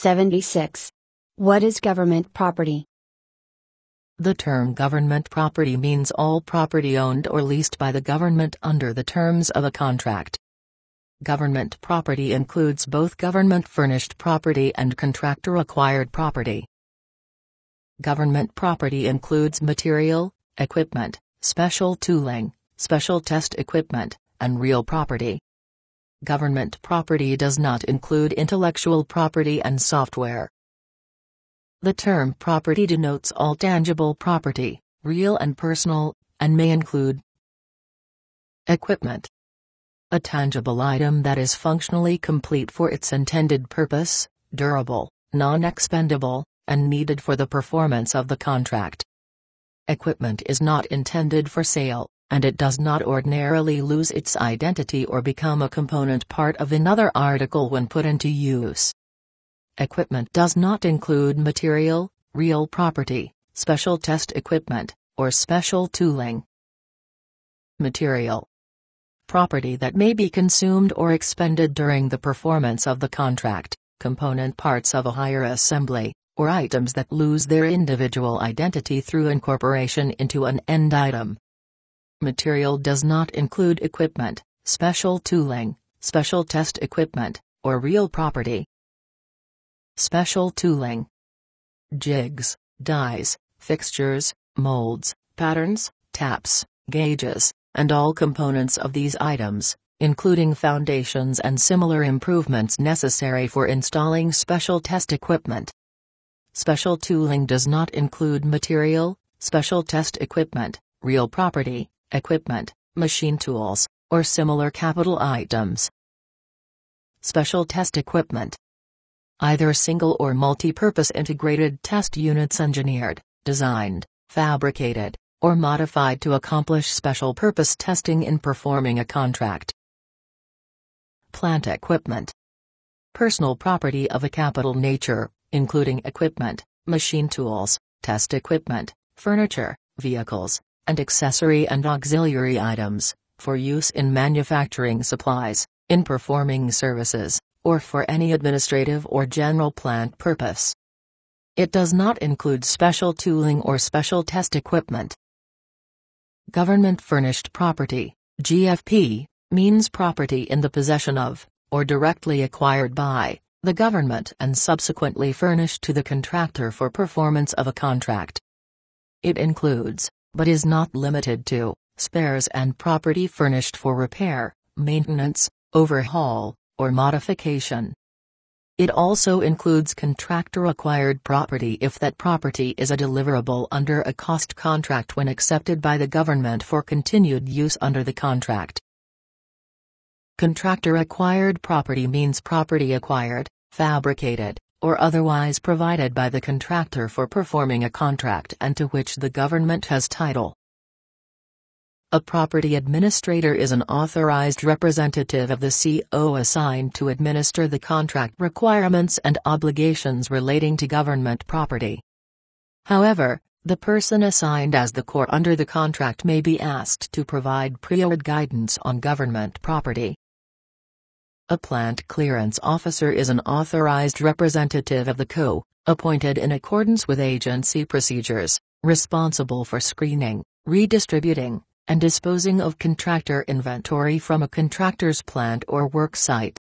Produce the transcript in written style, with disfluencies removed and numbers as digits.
76. What is government property? The term government property means all property owned or leased by the government under the terms of a contract. Government property includes both government-furnished property and contractor-acquired property. Government property includes material, equipment, special tooling, special test equipment, and real property. Government property does not include intellectual property and software. The term property denotes all tangible property, real and personal, and may include equipment, a tangible item that is functionally complete for its intended purpose, durable, non-expendable, and needed for the performance of the contract. Equipment is not intended for sale, and it does not ordinarily lose its identity or become a component part of another article when put into use. Equipment does not include material, real property, special test equipment, or special tooling. Material. Property that may be consumed or expended during the performance of the contract, component parts of a higher assembly, or items that lose their individual identity through incorporation into an end item. Material does not include equipment, special tooling, special test equipment, or real property. Special tooling. Jigs, dies, fixtures, molds, patterns, taps, gauges, and all components of these items, including foundations and similar improvements necessary for installing special test equipment. Special tooling does not include material, special test equipment, real property, equipment, machine tools, or similar capital items. Special test equipment. Either single or multi-purpose integrated test units engineered, designed, fabricated, or modified to accomplish special purpose testing in performing a contract. Plant equipment. Personal property of a capital nature, including equipment, machine tools, test equipment, furniture, vehicles, and accessory and auxiliary items, for use in manufacturing supplies, in performing services, or for any administrative or general plant purpose. It does not include special tooling or special test equipment. Government-furnished property, GFP, means property in the possession of, or directly acquired by, the government and subsequently furnished to the contractor for performance of a contract. It includes, but is not limited to, spares and property furnished for repair, maintenance, overhaul, or modification. It also includes contractor-acquired property if that property is a deliverable under a cost contract when accepted by the government for continued use under the contract. Contractor-acquired property means property acquired, fabricated, or otherwise provided by the contractor for performing a contract and to which the government has title. A property administrator is an authorized representative of the CO assigned to administer the contract requirements and obligations relating to government property. However, the person assigned as the core under the contract may be asked to provide prior guidance on government property. A plant clearance officer is an authorized representative of the CO, appointed in accordance with agency procedures, responsible for screening, redistributing, and disposing of contractor inventory from a contractor's plant or work site.